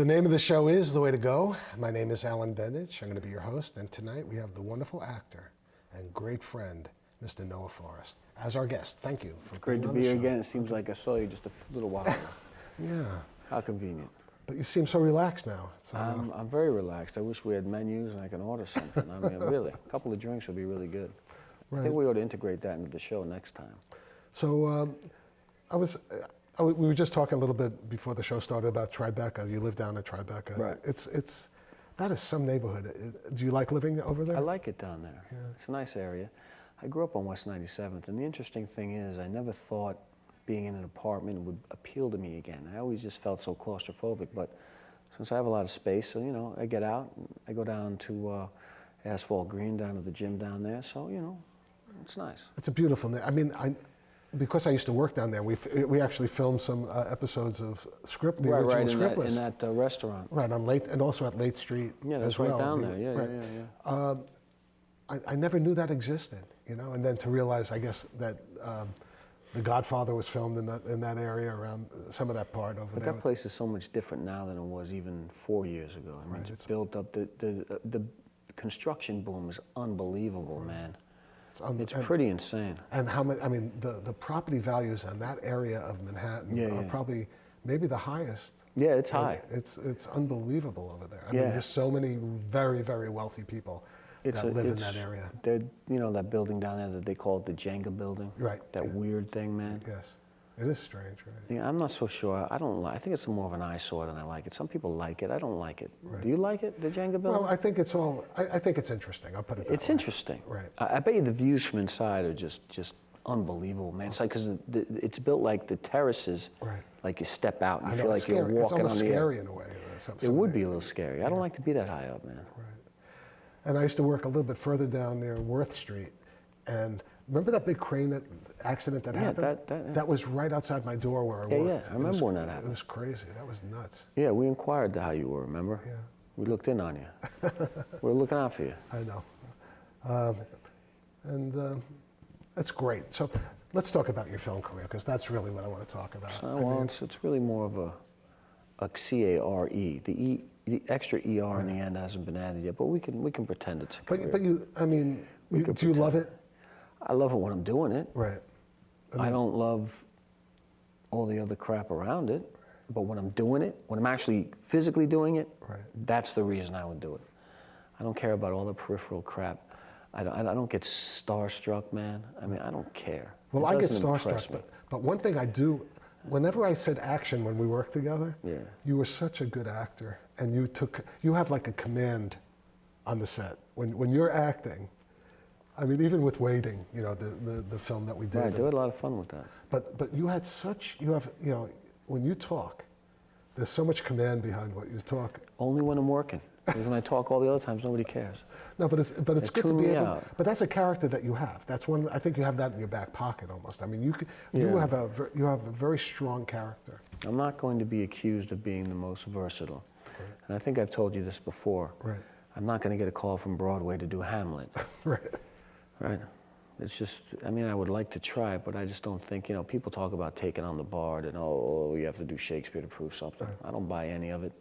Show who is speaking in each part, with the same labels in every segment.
Speaker 1: The name of the show is The Way to Go. My name is Alan Bendich. I'm going to be your host, and tonight we have the wonderful actor and great friend, Mr. Noah Forrest, as our guest. Thank you for
Speaker 2: It's great to be here again. It seems like I saw you just a little while ago.
Speaker 1: Yeah.
Speaker 2: How convenient.
Speaker 1: But you seem so relaxed now.
Speaker 2: I'm very relaxed. I wish we had menus and I can order something. I mean, really, a couple of drinks would be really good. Right. I think we ought to integrate that into the show next time.
Speaker 1: So we were just talking a little bit before the show started about Tribeca. You live down at Tribeca.
Speaker 2: Right.
Speaker 1: That is some neighborhood. Do you like living over there?
Speaker 2: I like it down there. Yeah. It's a nice area. I grew up on West 97th, and the interesting thing is I never thought being in an apartment would appeal to me again. I always just felt so claustrophobic, but since I have a lot of space, so, you know, I get out, I go down to Asphalt Green, down to the gym down there, so, you know, it's nice.
Speaker 1: It's a beautiful, I mean, because I used to work down there, we actually filmed some episodes of Script, the original Scriptless.
Speaker 2: In that restaurant.
Speaker 1: Right, on Late, and also at Late Street.
Speaker 2: Yeah, that's right down there. Yeah,
Speaker 1: right.
Speaker 2: Yeah.
Speaker 1: I never knew that existed, you know, and then to realize, I guess, that The Godfather was filmed in that area around some of that part over there.
Speaker 2: But that place is so much different now than it was even 4 years ago. I mean, right. It's built up. The construction boom is unbelievable, man. It's pretty insane.
Speaker 1: And how much? I mean, the property values on that area of Manhattan are probably maybe the highest.
Speaker 2: Yeah, it's high.
Speaker 1: It's unbelievable over there. I mean, there's so many very, very wealthy people that live in that area.
Speaker 2: You know that building down there that they call it the Jenga building?
Speaker 1: Right.
Speaker 2: That weird thing, man.
Speaker 1: Yes. It is strange, right?
Speaker 2: Yeah, I'm not so sure. I think it's more of an eyesore than I like it. Some people like it. I don't like it.
Speaker 1: Right.
Speaker 2: Do you like it, the Jenga building?
Speaker 1: Well, I think it's I think it's interesting. I'll put it that way.
Speaker 2: It's interesting.
Speaker 1: Right.
Speaker 2: I bet you the views from inside are just unbelievable, man. It's like, because it's built like the terraces,
Speaker 1: right.
Speaker 2: Like you step out and you
Speaker 1: know,
Speaker 2: feel like you're walking on the air.
Speaker 1: It's almost scary in a way.
Speaker 2: It would be a little scary. I don't like to be that high up, man.
Speaker 1: Right. And I used to work a little bit further down near Worth Street, and remember that big crane accident that happened? That was right outside my door where I worked.
Speaker 2: Yeah, I remember when that happened.
Speaker 1: It was crazy. That was nuts.
Speaker 2: Yeah, we inquired how you were, remember?
Speaker 1: Yeah.
Speaker 2: We looked in on you. We were looking out for you.
Speaker 1: I know. That's great. So let's talk about your film career, because that's really what I want to talk about.
Speaker 2: Well, it's really more of a C-A-R-E. The extra ER in the end hasn't been added yet, but we can pretend it's a career.
Speaker 1: But you, I mean, do you love it?
Speaker 2: I love it when I'm doing it.
Speaker 1: Right.
Speaker 2: I don't love all the other crap around it, but when I'm doing it, when I'm actually physically doing it,
Speaker 1: right.
Speaker 2: That's the reason I would do it. I don't care about all the peripheral crap. I don't get starstruck, man. I mean, I don't care.
Speaker 1: Well, I get starstruck, but one thing I do, whenever I said action when we worked together, you were such a good actor, and you have like a command on the set. When you're acting, I mean, even with Waiting, you know, the film that we did.
Speaker 2: Right, I had a lot of fun with that.
Speaker 1: But you have, you know, when you talk, there's so much command behind what you talk.
Speaker 2: Only when I'm working. Because when I talk all the other times, nobody cares.
Speaker 1: No, but it's good to be able.
Speaker 2: Out.
Speaker 1: But that's a character that you have. That's one. I think you have that in your back pocket almost. I mean, you have a very strong character.
Speaker 2: I'm not going to be accused of being the most versatile, right. And I think I've told you this before.
Speaker 1: Right.
Speaker 2: I'm not going to get a call from Broadway to do Hamlet.
Speaker 1: Right.
Speaker 2: Right. It's just. I mean, I would like to try it, but I just don't think. You know, people talk about taking on the Bard and you have to do Shakespeare to prove something. Right. I don't buy any of it.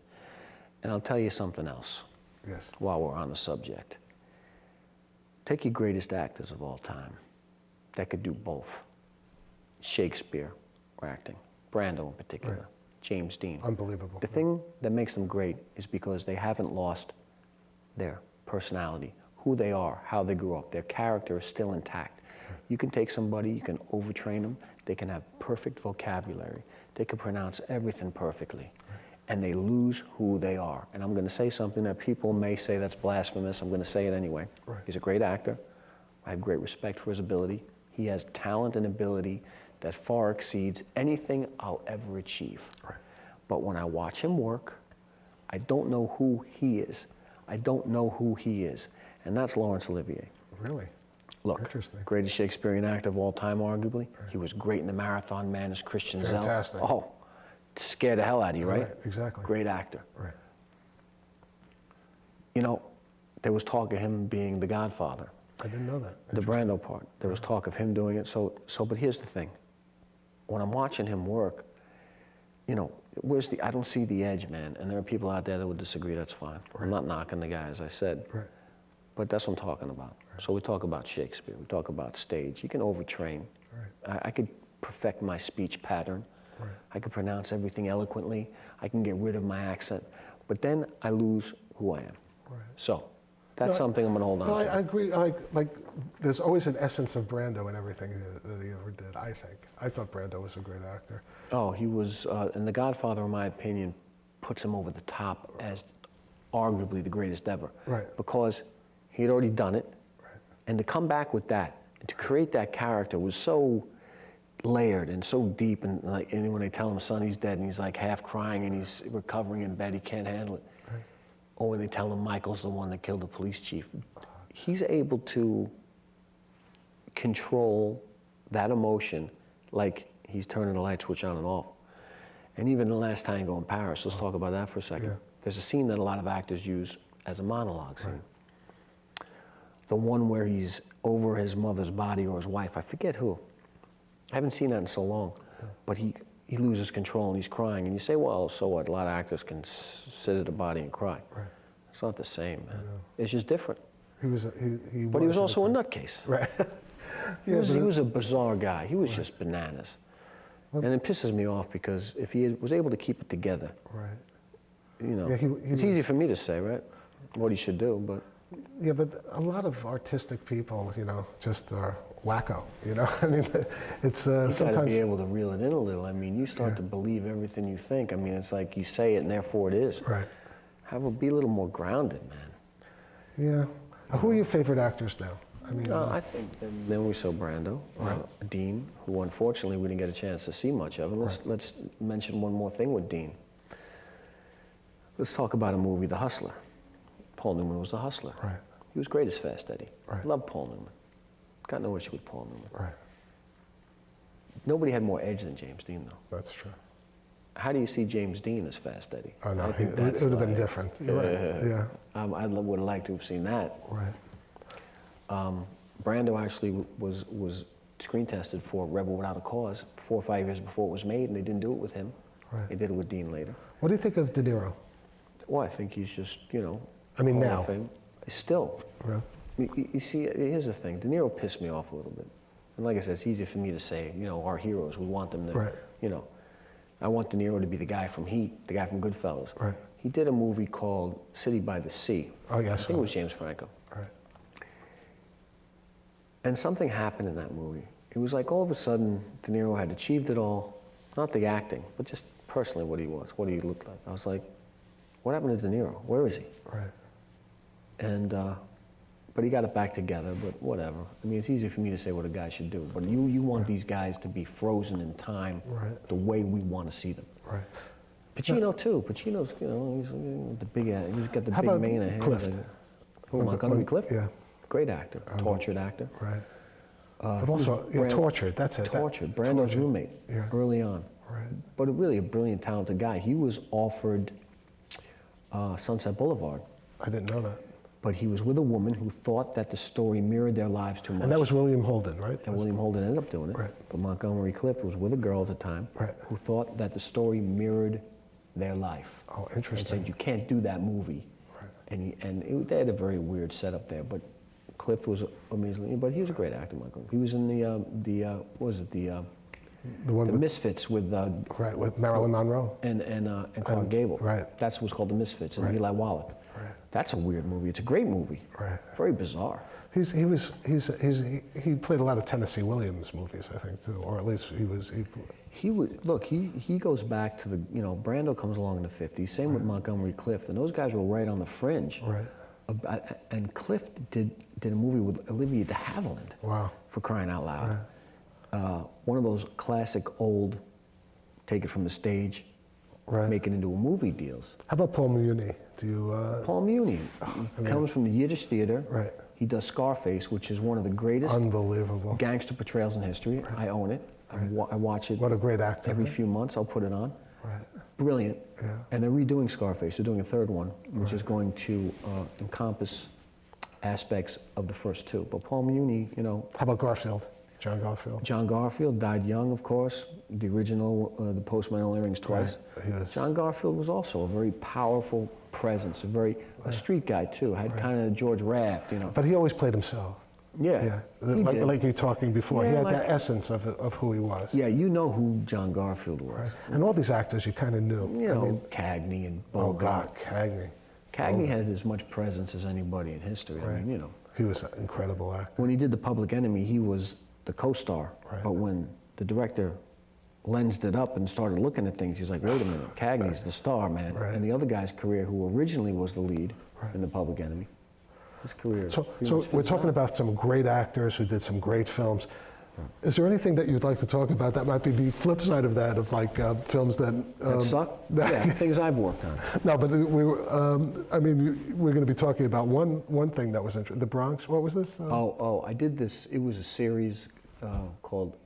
Speaker 2: And I'll tell you something else.
Speaker 1: Yes.
Speaker 2: While we're on the subject. Take your greatest actors of all time that could do both. Shakespeare or acting. Brando in particular.
Speaker 1: Right.
Speaker 2: James Dean.
Speaker 1: Unbelievable.
Speaker 2: The thing that makes them great is because they haven't lost their personality, who they are, how they grew up. Their character is still intact. Right. You can take somebody, you can overtrain them, they can have perfect vocabulary, they can pronounce everything perfectly. Right. And they lose who they are. And I'm going to say something that people may say that's blasphemous. I'm going to say it anyway.
Speaker 1: Right.
Speaker 2: He's a great actor. I have great respect for his ability. He has talent and ability that far exceeds anything I'll ever achieve.
Speaker 1: Right.
Speaker 2: But when I watch him work, I don't know who he is. I don't know who he is. And that's Laurence Olivier.
Speaker 1: Really?
Speaker 2: Look,
Speaker 1: interesting.
Speaker 2: Greatest Shakespearean actor of all time, arguably. Right. He was great in The Marathon Man as Christian Zell.
Speaker 1: Fantastic.
Speaker 2: Oh. Scared the hell out of you, right?
Speaker 1: Right, exactly.
Speaker 2: Great actor.
Speaker 1: Right.
Speaker 2: You know, there was talk of him being the Godfather.
Speaker 1: I didn't know that.
Speaker 2: The Brando part. There was talk of him doing it. But here's the thing. When I'm watching him work, you know, I don't see the edge, man. And there are people out there that would disagree, that's fine. Right. I'm not knocking the guy, as I said. Right. But that's what I'm talking about. Right. So we talk about Shakespeare, we talk about stage. You can overtrain. Right. I could perfect my speech pattern. Right. I could pronounce everything eloquently. I can get rid of my accent. But then I lose who I am. Right. So that's something I'm going to hold on to.
Speaker 1: I agree. Like, there's always an essence of Brando in everything that he ever did, I think. I thought Brando was a great actor. Oh,
Speaker 2: he was, and The Godfather, in my opinion, puts him over the top as arguably the greatest ever. Right. Because he had already done it. Right. And to come back with that, and to create that character was so layered and so deep, and like, and when they tell him son he's dead and he's like half crying and he's recovering in bed, he can't handle it. Right. Or when they tell him Michael's the one that killed the police chief. He's able to control that emotion like he's turning the light switch on and off. And even The Last Tango in Paris, let's talk about that for a second. Yeah. There's a scene that a lot of actors use as a monologue scene. Right. The one where he's over his mother's body or his wife, I forget who. I haven't seen that in so long, but he loses control and he's crying. And you say, well, so what? A lot of actors can sit at a body and cry. Right. It's not the same, man. It's just different. But he was also a nutcase. Right. He was a bizarre guy. He was just bananas. Well, and it pisses me off because if he was able to keep it together, you know, it's easy for me to say, right, what he should do, but.
Speaker 1: Yeah, but a lot of artistic people, you know, just are wacko, you know? I mean, it's sometimes...
Speaker 2: You gotta be able to reel it in a little. I mean, you start to believe everything you think. I mean, it's like you say it and therefore it is. Right. Be a little more grounded, man.
Speaker 1: Yeah. Who are your favorite actors now? I mean,
Speaker 2: I think then we saw Brando, Dean, who unfortunately we didn't get a chance to see much of. And let's mention one more thing with Dean. Let's talk about a movie, The Hustler. Paul Newman was The Hustler. Right. He was great as Fast Eddie. Right. Loved Paul Newman. Got no issue with Paul Newman. Right. Nobody had more edge than James Dean, though.
Speaker 1: That's true.
Speaker 2: How do you see James Dean as Fast Eddie?
Speaker 1: Oh, no, it would have been different. You're right. Yeah.
Speaker 2: I would have liked to have seen that.
Speaker 1: Right.
Speaker 2: Brando actually was screen tested for Rebel Without a Cause 4 or 5 years before it was made, and they didn't do it with him. Right. They did it with Dean later.
Speaker 1: What do you think of De Niro?
Speaker 2: Well, I think he's just, you know,
Speaker 1: I mean, now.
Speaker 2: Still.
Speaker 1: Really?
Speaker 2: You see, here's the thing. De Niro pissed me off a little bit. And like I said, it's easier for me to say, you know, our heroes, we want them to, you know. I want De Niro to be the guy from Heat, the guy from Goodfellas. Right. He did a movie called City by the Sea. Oh, yes. I think it was James Franco. Right. And something happened in that movie. It was like all of a sudden, De Niro had achieved it all. Not the acting, but just personally what he was, what he looked like. I was like, what happened to De Niro? Where is he? Right. And, but he got it back together, but whatever. I mean, it's easy for me to say what a guy should do, but you want these guys to be frozen in time the way we want to see them. Right. Pacino, too. Pacino's, you know, he's the big, he's got the big mane of hair.
Speaker 1: Clift?
Speaker 2: Montgomery Clift?
Speaker 1: Yeah.
Speaker 2: Great actor, tortured actor.
Speaker 1: Right. But also, tortured, that's it.
Speaker 2: Tortured, Brando's roommate, early on. Right. But really a brilliant, talented guy. He was offered Sunset Boulevard.
Speaker 1: I didn't know that.
Speaker 2: But he was with a woman who thought that the story mirrored their lives too much.
Speaker 1: And that was William Holden, right?
Speaker 2: And William Holden ended up doing it. Right. But Montgomery Clift was with a girl at the time who thought that the story mirrored their life. Oh, interesting. And said, you can't do that movie. Right. They had a very weird setup there, but Clift was amazing. But he was a great actor, Montgomery. He was in the Misfits with
Speaker 1: with Marilyn Monroe
Speaker 2: and Clark Gable. Right. That's what's called The Misfits and Eli Wallach. Right. That's a weird movie. It's a great movie. Right. Very bizarre.
Speaker 1: He played a lot of Tennessee Williams movies, I think, too, or at least
Speaker 2: he goes back to the, you know, Brando comes along in the 50s. Same with Montgomery Clift, and those guys were right on the fringe. Right. And Clift did a movie with Olivia de Havilland. Wow. For crying out loud. Right. One of those classic old, take it from the stage, make it into a movie deals.
Speaker 1: How about Paul Muni?
Speaker 2: Paul Muni comes from the Yiddish theater. Right. He does Scarface, which is one of the greatest gangster portrayals in history. Right. I own it. Right. I watch it.
Speaker 1: What a great actor.
Speaker 2: Every few months, I'll put it on. Right. Brilliant. Yeah. And they're redoing Scarface. They're doing a third one, which is going to encompass aspects of the first two. But Paul Muni, you know.
Speaker 1: How about Garfield? John Garfield.
Speaker 2: John Garfield died young, of course. The original, the Postman Only Rings Twice.
Speaker 1: Right.
Speaker 2: John Garfield was also a very powerful presence, a street guy too. Had kind of George Raft, you know.
Speaker 1: But he always played himself.
Speaker 2: Yeah, he
Speaker 1: like,
Speaker 2: did.
Speaker 1: like you talking before,
Speaker 2: Yeah,
Speaker 1: he had
Speaker 2: like-
Speaker 1: that essence of who he was.
Speaker 2: Yeah, you know who John Garfield was.
Speaker 1: Right. And all these actors you kind of knew.
Speaker 2: You know, Cagney and Bogart.
Speaker 1: Oh God, Cagney.
Speaker 2: Cagney had as much presence as anybody in history.
Speaker 1: Right.
Speaker 2: I mean, you know.
Speaker 1: He was an incredible actor.
Speaker 2: When he did The Public Enemy, he was the co-star.
Speaker 1: Right.
Speaker 2: But when the director lensed it up and started looking at things, he's like, wait a minute, Cagney's the star, man.
Speaker 1: Right.
Speaker 2: And the other guy's career, who originally was the lead in The Public Enemy, his career.
Speaker 1: So
Speaker 2: pretty much
Speaker 1: we're
Speaker 2: fizzled
Speaker 1: talking
Speaker 2: out.
Speaker 1: about some great actors who did some great films. Is there anything that you'd like to talk about that might be the flip side of that, of like films that...
Speaker 2: That suck? Yeah, things I've worked on.
Speaker 1: No, but we were, I mean, we're going to be talking about one thing that was interesting. The Bronx, what was this?
Speaker 2: I did this, it was a series called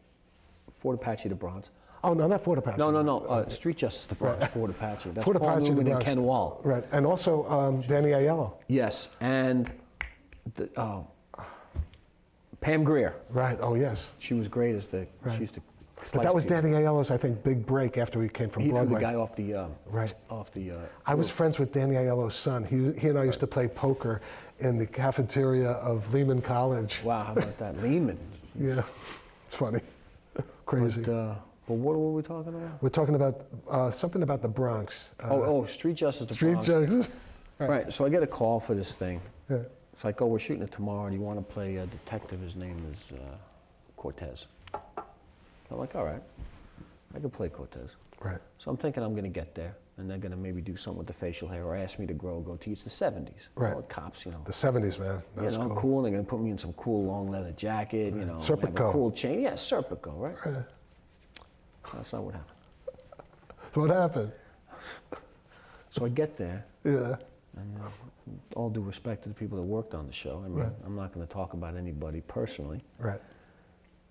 Speaker 2: Fort Apache the Bronx.
Speaker 1: Oh, no, not Fort Apache.
Speaker 2: No, Street Justice the Bronx, Fort Apache. That's
Speaker 1: Fort
Speaker 2: Paul
Speaker 1: Apache, the
Speaker 2: Newman and
Speaker 1: Bronx.
Speaker 2: Ken Wall.
Speaker 1: Right, and also Danny Aiello.
Speaker 2: Yes, and Pam Grier.
Speaker 1: Right, oh yes.
Speaker 2: She was great as the, she used to
Speaker 1: But
Speaker 2: slice
Speaker 1: that was
Speaker 2: people.
Speaker 1: Danny Aiello's, I think, big break after he came from
Speaker 2: He threw
Speaker 1: Broadway.
Speaker 2: the guy off the,
Speaker 1: Right. I was
Speaker 2: roof.
Speaker 1: friends with Danny Aiello's son. He and I used to play poker in the cafeteria of Lehman College.
Speaker 2: Wow, how about that? Lehman.
Speaker 1: Yeah, it's funny. Crazy.
Speaker 2: But what were we talking about?
Speaker 1: We're talking about something about the Bronx.
Speaker 2: Street Justice the
Speaker 1: Street
Speaker 2: Bronx.
Speaker 1: Justice.
Speaker 2: Right, so I get a call for this thing.
Speaker 1: Yeah.
Speaker 2: It's like, oh, we're shooting it tomorrow. Do you want to play a detective? His name is Cortez. I'm like, all right, I can play Cortez.
Speaker 1: Right.
Speaker 2: So I'm thinking I'm going to get there, and they're going to maybe do something with the facial hair or ask me to grow a goatee. It's the 70s.
Speaker 1: Right.
Speaker 2: All the cops, you know.
Speaker 1: The 70s, man.
Speaker 2: You
Speaker 1: That's
Speaker 2: know,
Speaker 1: cool.
Speaker 2: cool. And they're going to put me in some cool long leather jacket, you know. have
Speaker 1: Serpico.
Speaker 2: a cool chain. Yeah, Serpico, right?
Speaker 1: Right.
Speaker 2: That's not what happened.
Speaker 1: So what happened?
Speaker 2: So I get there,
Speaker 1: Yeah.
Speaker 2: and all due respect to the people that worked on the show, I mean,
Speaker 1: Right.
Speaker 2: I'm not going to talk about anybody personally.
Speaker 1: Right.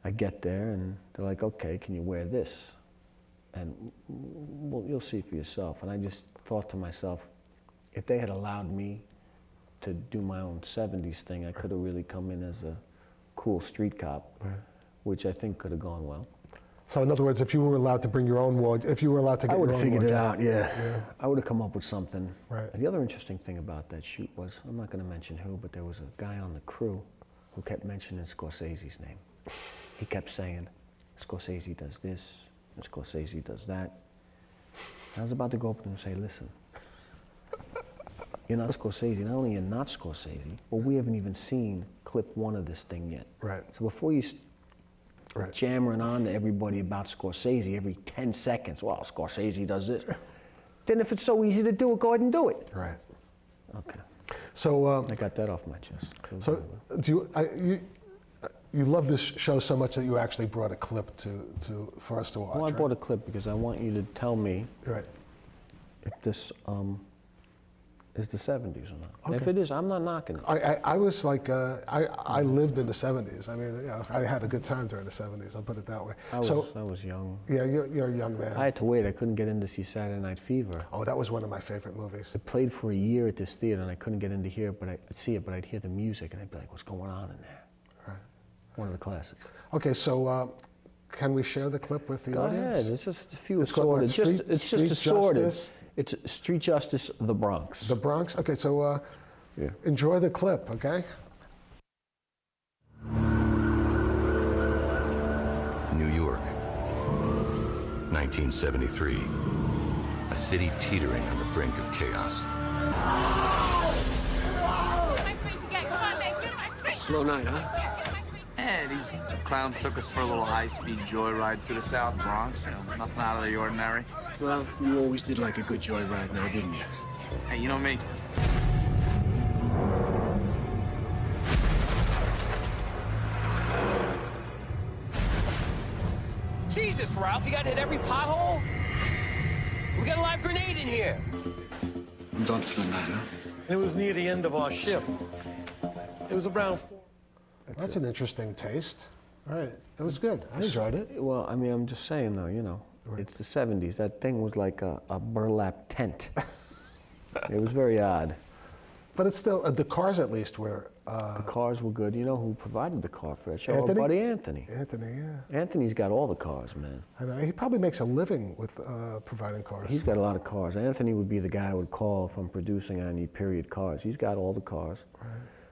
Speaker 2: I get there, and they're like, okay, can you wear this? And well, you'll see for yourself. And I just thought to myself, if they had allowed me to do my own 70s thing, I could have really come in as a cool street cop, which I think could have gone well.
Speaker 1: So in other words, if you were allowed to bring your own wardrobe, if you were allowed to get
Speaker 2: I would
Speaker 1: your
Speaker 2: have
Speaker 1: own
Speaker 2: figured it
Speaker 1: wardrobe,
Speaker 2: out, yeah. I would have come up with something.
Speaker 1: Right.
Speaker 2: The other interesting thing about that shoot was, I'm not going to mention who, but there was a guy on the crew who kept mentioning Scorsese's name. He kept saying, Scorsese does this, and Scorsese does that. I was about to go up to him and say, listen, you're not Scorsese. Not only you're not Scorsese, but we haven't even seen clip one of this thing yet.
Speaker 1: Right.
Speaker 2: So before you
Speaker 1: Right.
Speaker 2: jammering on to everybody about Scorsese every 10 seconds, well, Scorsese does this. Then if it's so easy to do it, go ahead and do it.
Speaker 1: Right.
Speaker 2: Okay.
Speaker 1: So,
Speaker 2: I got that off my chest.
Speaker 1: so do you love this show so much that you actually brought a clip for us to watch?
Speaker 2: Well, I
Speaker 1: right?
Speaker 2: brought a clip because I want you to tell me
Speaker 1: Right.
Speaker 2: if this is the 70s or not. And if
Speaker 1: Okay.
Speaker 2: it is, I'm not knocking it.
Speaker 1: I was like, I lived in the 70s. I mean, you know, I had a good time during the 70s, I'll put it that way.
Speaker 2: I was young.
Speaker 1: Yeah, you're a young man.
Speaker 2: I had to wait. I couldn't get in to see Saturday Night Fever.
Speaker 1: Oh, that was one of my favorite movies.
Speaker 2: It played for a year at this theater, and I couldn't get in to hear it, but I'd see it, but I'd hear the music, and I'd be like, what's going on in there?
Speaker 1: Right.
Speaker 2: One of the classics.
Speaker 1: Okay, so can we share the clip with the
Speaker 2: Go
Speaker 1: audience?
Speaker 2: ahead. It's just a few
Speaker 1: It's called what,
Speaker 2: assorted. It's just
Speaker 1: Street
Speaker 2: assorted.
Speaker 1: Justice?
Speaker 2: It's Street Justice, The Bronx.
Speaker 1: The Bronx? Okay, so
Speaker 2: Yeah.
Speaker 1: enjoy the clip, okay?
Speaker 3: New York, 1973. A city teetering on the brink of chaos.
Speaker 2: Slow night, huh?
Speaker 4: Yeah, these clowns took us for a little high-speed joyride through the South Bronx. You know, nothing out of the ordinary.
Speaker 5: Well, you always did like a good joyride now, didn't you?
Speaker 4: Hey, you know me.
Speaker 6: Jesus, Ralph, you got to hit every pothole? We got a live grenade in here.
Speaker 5: I'm done for the night, huh?
Speaker 7: It was near the end of our shift. It was around 4.
Speaker 1: That's an interesting taste. All right, it was good. I enjoyed it.
Speaker 2: Well, I mean, I'm just saying, though, you know, it's the 70s. That thing was like a burlap tent. It was very odd.
Speaker 1: But it's still, the cars at least were
Speaker 2: The cars were good. You know who provided the car for that show?
Speaker 1: Anthony?
Speaker 2: Our buddy Anthony.
Speaker 1: Anthony, yeah.
Speaker 2: Anthony's got all the cars, man.
Speaker 1: I know. He probably makes a living with providing cars.
Speaker 2: He's got a lot of cars. Anthony would be the guy I would call if I'm producing I need period cars. He's got all the cars.
Speaker 1: Right.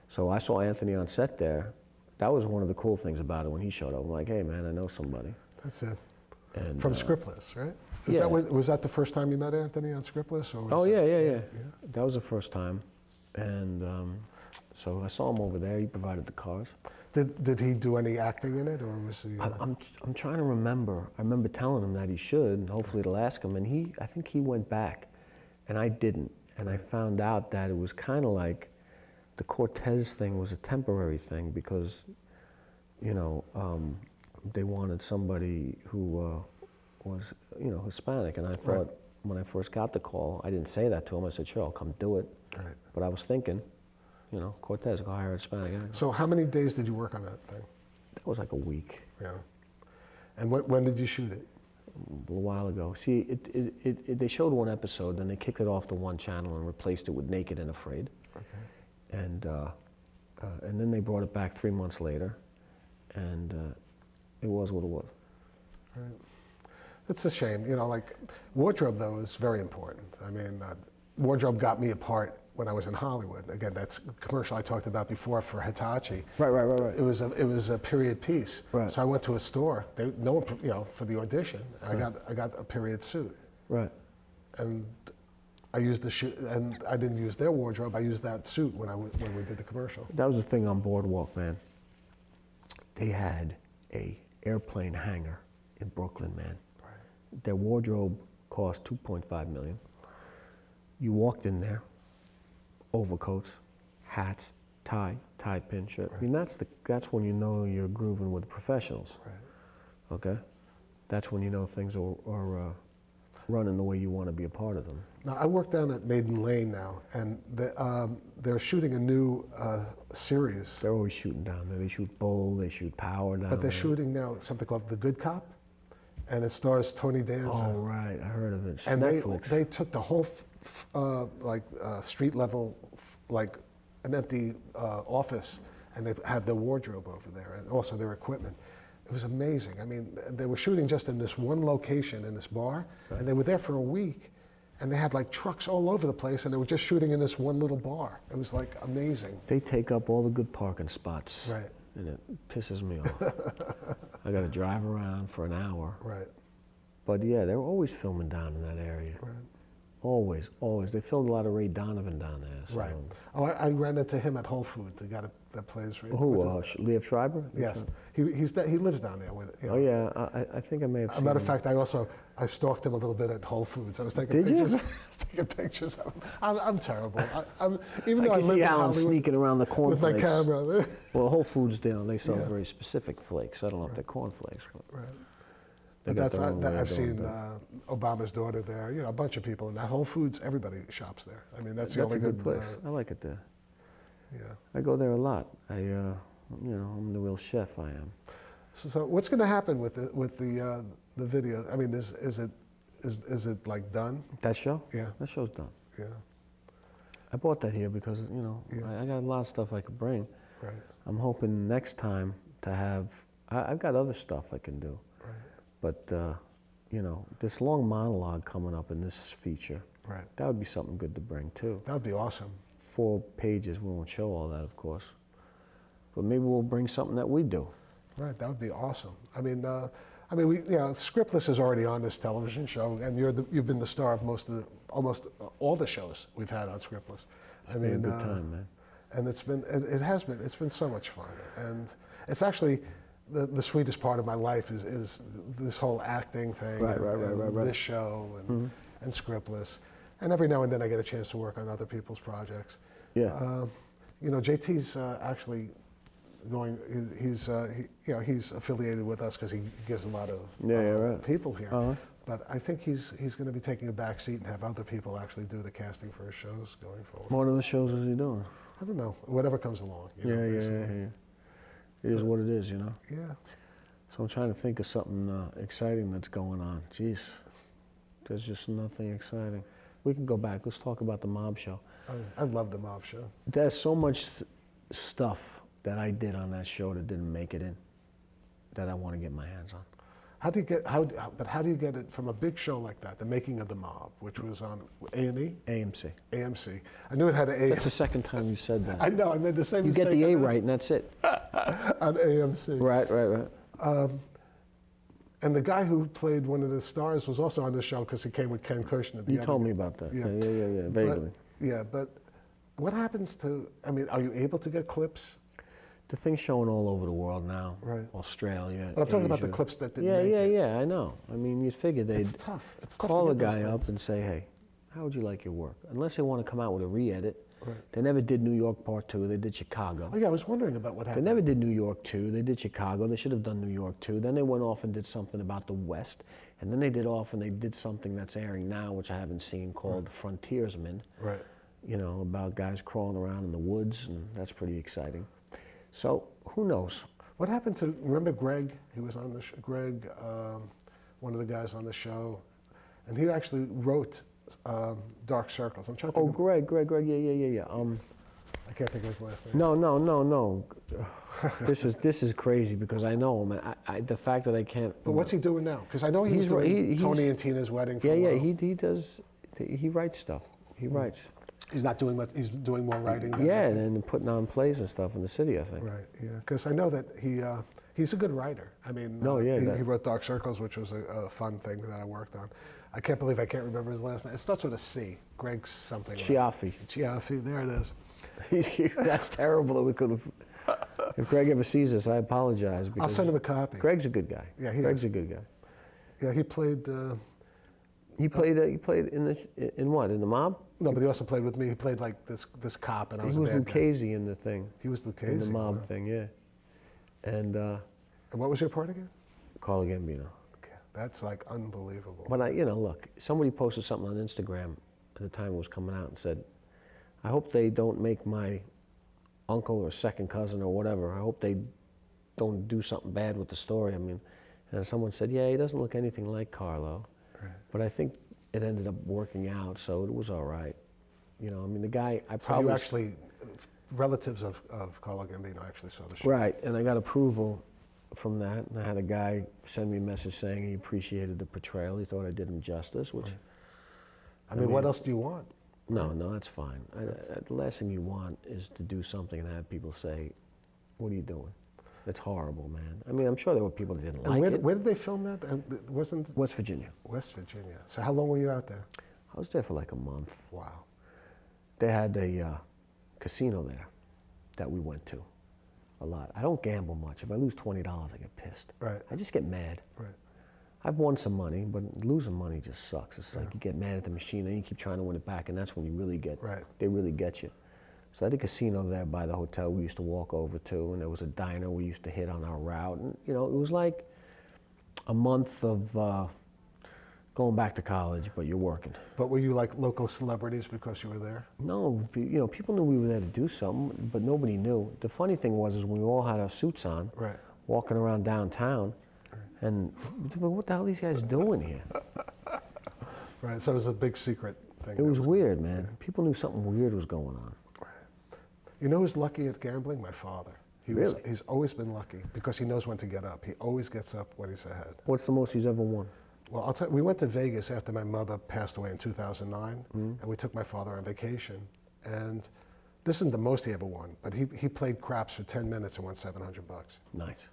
Speaker 2: So I saw Anthony on set there. That was one of the cool things about it when he showed up. I'm like, hey man, I know somebody.
Speaker 1: That's it.
Speaker 2: And,
Speaker 1: From Scriptless, right?
Speaker 2: Yeah.
Speaker 1: Was that the first time you met Anthony on Scriptless? Or was
Speaker 2: Oh yeah. That was the first time. And so I saw him over there. He provided the cars.
Speaker 1: Did he do any acting in it, or was he?
Speaker 2: I'm trying to remember. I remember telling him that he should, and hopefully it'll ask him. And I think he went back, and I didn't. And I found out that it was kind of like the Cortez thing was a temporary thing because, you know, they wanted somebody who was, you know, Hispanic. And I thought when I first got the call, I didn't say that to him. I said, sure, I'll come do it.
Speaker 1: Right.
Speaker 2: But I was thinking, you know, Cortez, go hire a Hispanic actor.
Speaker 1: So how many days did you work on that thing?
Speaker 2: That was like a week.
Speaker 1: Yeah. And when did you shoot it?
Speaker 2: A little while ago. See, they showed one episode, then they kicked it off to one channel and replaced it with Naked and Afraid. Okay. And then they brought it back 3 months later, and it was what it was.
Speaker 1: Right. It's a shame, you know. Like wardrobe, though, is very important. I mean, wardrobe got me a part when I was in Hollywood. Again, that's a commercial I talked about before for Hitachi.
Speaker 2: Right.
Speaker 1: It was a period piece.
Speaker 2: Right.
Speaker 1: So I went to a store. No one, you know, for the audition. I got a period suit.
Speaker 2: Right.
Speaker 1: And I used the shoe, and I didn't use their wardrobe. I used that suit when we did the commercial.
Speaker 2: That was the thing on Boardwalk, man. They had a airplane hangar in Brooklyn, man. Right. Their wardrobe cost $2.5 million. You walked in there, overcoats, hats, tie pin shirt. Right. I mean, that's when you know you're grooving with the professionals. Right. Okay? That's when you know things are running the way you want to be a part of them.
Speaker 1: Now, I work down at Maiden Lane now, and they're shooting a new series.
Speaker 2: They're always shooting down there. They shoot Bull, they shoot Power down there.
Speaker 1: But they're shooting now something called The Good Cop, and it stars Tony Danza.
Speaker 2: Oh, right. I heard of it. It's
Speaker 1: and
Speaker 2: Netflix.
Speaker 1: They took the whole street level, like an empty office, and they had their wardrobe over there, and also their equipment. It was amazing. I mean, they were shooting just in this one location in this bar, and they were there for a week, and they had like trucks all over the place, and they were just shooting in this one little bar. It was like amazing.
Speaker 2: They take up all the good parking spots.
Speaker 1: Right.
Speaker 2: And it pisses me off. I got to drive around for an hour.
Speaker 1: Right.
Speaker 2: But yeah, they're always filming down in that area.
Speaker 1: Right.
Speaker 2: Always. They filmed a lot of Ray Donovan down there. So.
Speaker 1: Right. Oh, I ran into him at Whole Foods. The guy that plays.
Speaker 2: Who? Liev Schreiber?
Speaker 1: Yes. He lives down there with. You know.
Speaker 2: Oh yeah, I think I may have seen
Speaker 1: As a matter
Speaker 2: him.
Speaker 1: of fact, I stalked him a little bit at Whole Foods. I was taking
Speaker 2: Did
Speaker 1: pictures.
Speaker 2: you?
Speaker 1: I was taking pictures of him. I'm terrible. Even
Speaker 2: I
Speaker 1: though I
Speaker 2: can
Speaker 1: live
Speaker 2: see
Speaker 1: in
Speaker 2: Alan
Speaker 1: Hollywood
Speaker 2: sneaking around the cornflakes.
Speaker 1: with my camera.
Speaker 2: Well, Whole Foods, they sell very specific flakes. I don't know if they're cornflakes, but
Speaker 1: Right.
Speaker 2: they
Speaker 1: But
Speaker 2: got their own way of
Speaker 1: I've
Speaker 2: doing
Speaker 1: seen
Speaker 2: things.
Speaker 1: Obama's daughter there. You know, a bunch of people in that Whole Foods. Everybody shops there. I mean, that's the only
Speaker 2: a good place. I like it there.
Speaker 1: Yeah.
Speaker 2: I go there a lot. I'm the real chef. I am.
Speaker 1: So what's going to happen with the video? I mean, is it like done?
Speaker 2: That show?
Speaker 1: Yeah.
Speaker 2: That show's done.
Speaker 1: Yeah.
Speaker 2: I bought that here because I got a lot of stuff I could bring.
Speaker 1: Right.
Speaker 2: I'm hoping next time to have. I've got other stuff I can do.
Speaker 1: Right.
Speaker 2: But this long monologue coming up in this feature.
Speaker 1: Right.
Speaker 2: That would be something good to bring too.
Speaker 1: That would be awesome.
Speaker 2: 4 pages. We won't show all that, of course. But maybe we'll bring something that we do.
Speaker 1: Right, that would be awesome. I mean, Scriptless is already on this television show, and you've been the star of almost all the shows we've had on Scriptless.
Speaker 2: It's been a good time, man.
Speaker 1: And it's been so much fun, and it's actually the sweetest part of my life is this whole acting thing,
Speaker 2: Right.
Speaker 1: this show and Scriptless, and every now and then I get a chance to work on other people's projects.
Speaker 2: Yeah.
Speaker 1: JT's actually going. He's affiliated with us because he gives a lot of people here.
Speaker 2: Uh-huh.
Speaker 1: But I think he's going to be taking a back seat and have other people actually do the casting for his shows going forward.
Speaker 2: What other shows is he doing?
Speaker 1: I don't know. Whatever comes along.
Speaker 2: Yeah. It is what it is,
Speaker 1: Yeah.
Speaker 2: So I'm trying to think of something exciting that's going on. Jeez, there's just nothing exciting. We can go back. Let's talk about the mob show.
Speaker 1: I love the mob show.
Speaker 2: There's so much stuff that I did on that show that didn't make it in, that I want to get my hands on.
Speaker 1: How do you get it from a big show like that, The Making of the Mob, which was on A&E?
Speaker 2: AMC.
Speaker 1: AMC. I knew it had an A.
Speaker 2: That's the second time you said that.
Speaker 1: I know, I made the same
Speaker 2: You
Speaker 1: mistake.
Speaker 2: get the A
Speaker 1: on
Speaker 2: right, and that's it.
Speaker 1: on AMC.
Speaker 2: Right.
Speaker 1: And the guy who played one of the stars was also on the show because he came with Ken Kirshner.
Speaker 2: You told me about that. Yeah, vaguely.
Speaker 1: But what happens to, I mean, are you able to get clips?
Speaker 2: The thing's showing all over the world now.
Speaker 1: Right.
Speaker 2: Australia,
Speaker 1: But I'm talking about
Speaker 2: Asia.
Speaker 1: the clips that didn't make it.
Speaker 2: Yeah, I know. I mean, you'd figure they'd
Speaker 1: It's tough. It's tough
Speaker 2: call
Speaker 1: to
Speaker 2: a
Speaker 1: get those
Speaker 2: guy up
Speaker 1: things.
Speaker 2: and say, hey, how would you like your work? Unless they want to come out with a re-edit.
Speaker 1: Right.
Speaker 2: They never did New York Part 2, they did Chicago.
Speaker 1: Oh yeah, I was wondering about what
Speaker 2: They
Speaker 1: happened.
Speaker 2: never did New York 2, they did Chicago, they should have done New York 2. Then they went off and did something about the West, and then they did something that's airing now, which I haven't seen, called The Frontiersman.
Speaker 1: Right.
Speaker 2: You know, about guys crawling around in the woods, and that's pretty exciting. So, who knows?
Speaker 1: What happened to, remember Greg? He was on the show, Greg, one of the guys on the show, and he actually wrote Dark Circles. I'm trying to
Speaker 2: Oh,
Speaker 1: think
Speaker 2: Greg, yeah.
Speaker 1: I can't think of his last name.
Speaker 2: No. This is crazy because I know him. And the fact that I can't.
Speaker 1: But what's he doing now? Because I know he was doing Tony and Tina's wedding for a while.
Speaker 2: He does. He writes stuff. He writes.
Speaker 1: He's not doing much, he's doing more writing than
Speaker 2: Yeah,
Speaker 1: acting.
Speaker 2: and putting on plays and stuff in the city, I think.
Speaker 1: Right, yeah, because I know that he's a good writer. I mean, he wrote Dark Circles, which was a fun thing that I worked on. I can't believe I can't remember his last name. It starts with a C. Greg something.
Speaker 2: Chiaffi.
Speaker 1: Chiaffi, there it is.
Speaker 2: That's terrible that we could have. If Greg ever sees this, I apologize.
Speaker 1: I'll send him a copy.
Speaker 2: Greg's a good guy.
Speaker 1: Yeah, he
Speaker 2: Greg's
Speaker 1: is.
Speaker 2: a good guy.
Speaker 1: Yeah, he played.
Speaker 2: He played in what? In the Mob?
Speaker 1: No, but he also played with me. He played like this cop, and I was
Speaker 2: He was
Speaker 1: a bad guy.
Speaker 2: Lucchese in the thing.
Speaker 1: He was Lucchese.
Speaker 2: In the Mob
Speaker 1: wow.
Speaker 2: thing, yeah. And
Speaker 1: And what was your part again?
Speaker 2: Carlo Gambino.
Speaker 1: Okay, that's like unbelievable.
Speaker 2: But look, somebody posted something on Instagram at the time it was coming out and said, I hope they don't make my uncle or second cousin or whatever, I hope they don't do something bad with the story. I mean, and someone said, yeah, he doesn't look anything like Carlo.
Speaker 1: Right.
Speaker 2: But I think it ended up working out, so it was all right. You know, I mean, the guy, I
Speaker 1: So
Speaker 2: probably...
Speaker 1: you actually, relatives of Carlo Gambino actually saw the show.
Speaker 2: Right, and I got approval from that, and I had a guy send me a message saying he appreciated the portrayal, he thought I did him justice, which...
Speaker 1: Right. I mean, what else do you want?
Speaker 2: No, that's fine. The last thing you want is to do something and have people say, what are you doing? That's horrible, man. I mean, I'm sure there were people that didn't like it.
Speaker 1: Where did they film that? Wasn't
Speaker 2: West Virginia.
Speaker 1: West Virginia. So how long were you out there?
Speaker 2: I was there for like a month.
Speaker 1: Wow.
Speaker 2: They had a casino there that we went to a lot. I don't gamble much. If I lose $20, I get pissed.
Speaker 1: Right.
Speaker 2: I just get mad.
Speaker 1: Right.
Speaker 2: I've won some money, but losing money just sucks. It's like you get mad at the machine and you keep trying to win it back, and that's when you really get, they really get you. So I had a casino there by the hotel we used to walk over to, and there was a diner we used to hit on our route. And, you know, it was like a month of going back to college, but you're working.
Speaker 1: But were you like local celebrities because you were there?
Speaker 2: No, you know, people knew we were there to do something, but nobody knew. The funny thing was we all had our suits on, walking around downtown, and what the hell are these guys doing here?
Speaker 1: Right, so it was a big secret thing.
Speaker 2: It was weird, man. People knew something weird was going on.
Speaker 1: You know who's lucky at gambling? My father.
Speaker 2: Really?
Speaker 1: He's always been lucky because he knows when to get up. He always gets up when he's ahead.
Speaker 2: What's the most he's ever won?
Speaker 1: Well, I'll tell you, we went to Vegas after my mother passed away in 2009, and we took my father on vacation. And this isn't the most he ever won, but he played craps for 10 minutes and won $700.
Speaker 2: Nice.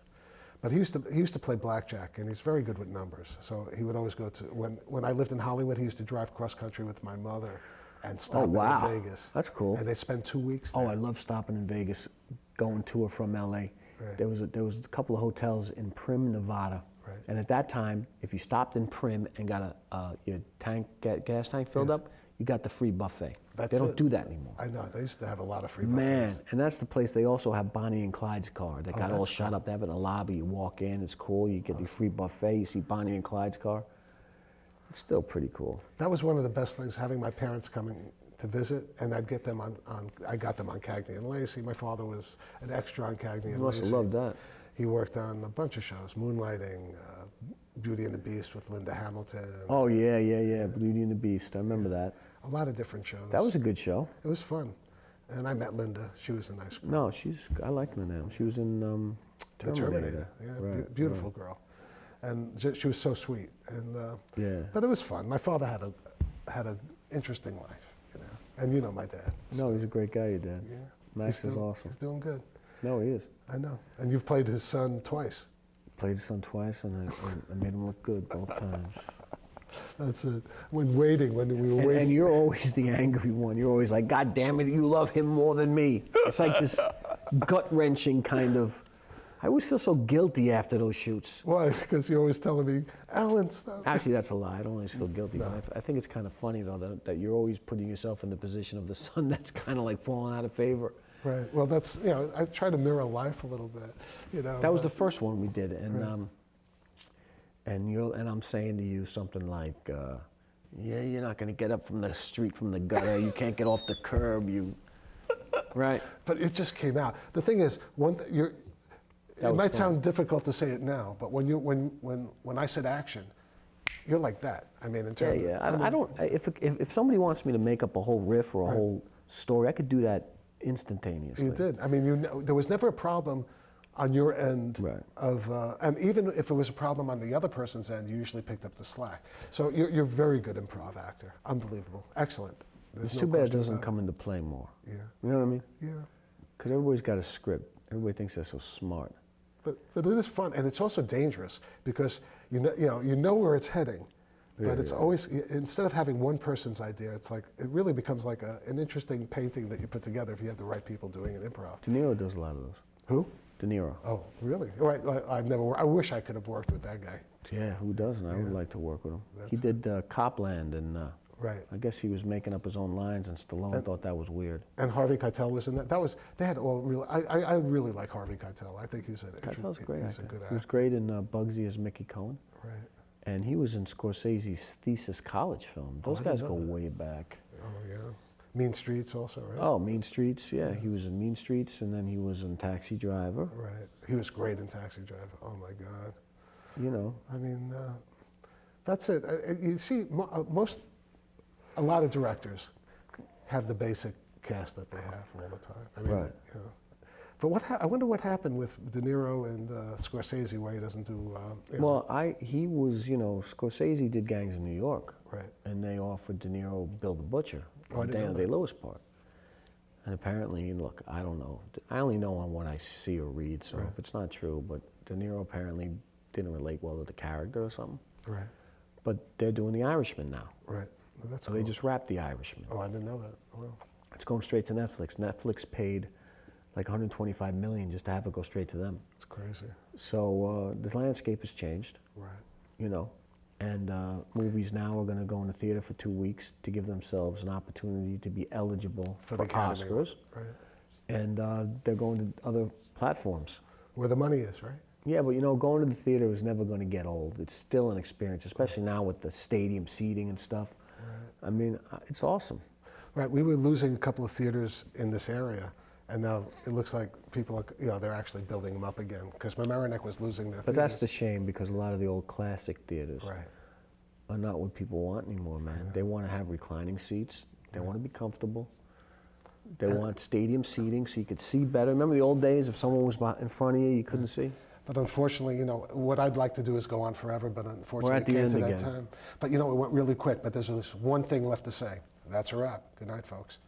Speaker 1: But he used to play blackjack, and he's very good with numbers. So he would always go to, when I lived in Hollywood, he used to drive cross country with my mother and stop in Vegas.
Speaker 2: That's cool.
Speaker 1: And they'd spend 2 weeks there.
Speaker 2: Oh, I love stopping in Vegas, going to or from LA.
Speaker 1: Right.
Speaker 2: There was a couple of hotels in Prim, Nevada.
Speaker 1: Right.
Speaker 2: And at that time, if you stopped in Prim and got your gas tank filled up, you got the free buffet.
Speaker 1: That's
Speaker 2: they don't
Speaker 1: it.
Speaker 2: do that anymore.
Speaker 1: I know, they used to have a lot of free buffets.
Speaker 2: Man, and that's the place they also have Bonnie and Clyde's car that got all
Speaker 1: that's
Speaker 2: shot up. They have it in the lobby. You walk in, it's cool. You get the free buffet. You see Bonnie and Clyde's car. It's still pretty cool.
Speaker 1: That was one of the best things, having my parents coming to visit, and I'd get them I got them on Cagney and Lacey. My father was an extra on Cagney and Lacey.
Speaker 2: You must have loved that.
Speaker 1: He worked on a bunch of shows, Moonlighting, Beauty and the Beast with Linda Hamilton.
Speaker 2: Oh, yeah. Beauty and the Beast. I remember that.
Speaker 1: A lot of different shows.
Speaker 2: That was a good show.
Speaker 1: It was fun. And I met Linda. She was a nice girl.
Speaker 2: No, I like Linda. She was in
Speaker 1: The Terminator. Yeah,
Speaker 2: Right,
Speaker 1: beautiful girl. And she was so sweet. And
Speaker 2: Yeah.
Speaker 1: But it was fun. My father had an interesting life, you know. And you know my dad.
Speaker 2: No, he's a great guy, your dad.
Speaker 1: Yeah.
Speaker 2: Max is awesome.
Speaker 1: He's doing good.
Speaker 2: No, he is.
Speaker 1: I know. And you've played his son twice.
Speaker 2: Played his son twice, and I made him look good both times.
Speaker 1: That's it. When we were waiting.
Speaker 2: And you're always the angry one. You're always like, God damn it, you love him more than me. It's like this gut-wrenching kind of, I always feel so guilty after those shoots.
Speaker 1: Why? Because you're always telling me, Alan, stop.
Speaker 2: Actually, that's a lie. I don't always feel guilty. But I think it's kind of funny, though, that you're always putting yourself in the position of the son that's kind of like falling out of favor.
Speaker 1: Right. Well, that's, you know, I try to mirror life a little bit, you know.
Speaker 2: That was the first one we did, and and I'm saying to you something like, yeah, you're not going to get up from the street, from the gutter. You can't get off the curb. Right.
Speaker 1: But it just came out. The thing is, it might sound difficult to say it now, but when I said action, you're like that. I mean, in terms
Speaker 2: I don't. If somebody wants me to make up a whole riff or a whole story, I could do that instantaneously.
Speaker 1: You did. I mean, there was never a problem on your end of, and even if it was a problem on the other person's end, you usually picked up the slack. So you're a very good improv actor. Unbelievable. Excellent.
Speaker 2: It's too bad it doesn't come into play more.
Speaker 1: Yeah.
Speaker 2: You know what I mean?
Speaker 1: Yeah.
Speaker 2: Because everybody's got a script. Everybody thinks they're so smart.
Speaker 1: But it is fun, and it's also dangerous because you know where it's heading, but it's always, instead of having one person's idea, it's like it really becomes like an interesting painting that you put together if you have the right people doing an improv.
Speaker 2: De Niro does a lot of those.
Speaker 1: Who?
Speaker 2: De Niro.
Speaker 1: Oh, really? Right. I wish I could have worked with that guy.
Speaker 2: Yeah, who doesn't? I would like to work with him. He did Copland, and
Speaker 1: right.
Speaker 2: I guess he was making up his own lines, and Stallone thought that was weird.
Speaker 1: And Harvey Keitel was in that. They had all really. I really like Harvey Keitel. I think he's
Speaker 2: Keitel's a great actor.
Speaker 1: a good actor.
Speaker 2: He was great in Bugsy as Mickey Cohen.
Speaker 1: Right.
Speaker 2: And he was in Scorsese's Thesis College film. Those guys go way back.
Speaker 1: Oh yeah. Mean Streets also, right?
Speaker 2: Oh, Mean Streets, yeah. He was in Mean Streets, and then he was in Taxi Driver.
Speaker 1: Right. He was great in Taxi Driver. Oh my God.
Speaker 2: You know.
Speaker 1: I mean, that's it. You see, a lot of directors have the basic cast that they have all the time. I mean,
Speaker 2: right.
Speaker 1: You know. But I wonder what happened with De Niro and Scorsese, why he doesn't do.
Speaker 2: Well, he was, Scorsese did Gangs in New York,
Speaker 1: right?
Speaker 2: And they offered De Niro Bill the Butcher,
Speaker 1: Oh,
Speaker 2: the Daniel Day-Lewis part. And apparently, look, I don't know. I only know on what I see or read, so if it's not true, but De Niro apparently didn't relate well to the character or something.
Speaker 1: Right.
Speaker 2: But they're doing The Irishman now.
Speaker 1: Right. Well, that's
Speaker 2: so they just wrapped The Irishman.
Speaker 1: Oh, I didn't know that. Well.
Speaker 2: It's going straight to Netflix. Netflix paid like $125 million just to have it go straight to them.
Speaker 1: It's crazy.
Speaker 2: So the landscape has changed.
Speaker 1: Right.
Speaker 2: And movies now are going to go in the theater for 2 weeks to give themselves an opportunity to be eligible for Oscars.
Speaker 1: Right.
Speaker 2: And they're going to other platforms.
Speaker 1: Where the money is, right?
Speaker 2: Yeah, but going to the theater is never going to get old. It's still an experience, especially now with the stadium seating and stuff. Right. I mean, it's awesome.
Speaker 1: Right. We were losing a couple of theaters in this area. And now it looks like people are, they're actually building them up again. Because Mamaroneck was losing their theaters.
Speaker 2: But that's the shame, because a lot of the old classic theaters
Speaker 1: right.
Speaker 2: are not what people want anymore, man. Yeah. They want to have reclining seats. They want to be comfortable. They want stadium seating so you could see better. Remember the old days, if someone was in front of you, you couldn't see?
Speaker 1: But unfortunately, what I'd like to do is go on forever, but unfortunately
Speaker 2: it came to that
Speaker 1: time. But it went really quick. But there's this one thing left to say. That's a wrap. Good night, folks.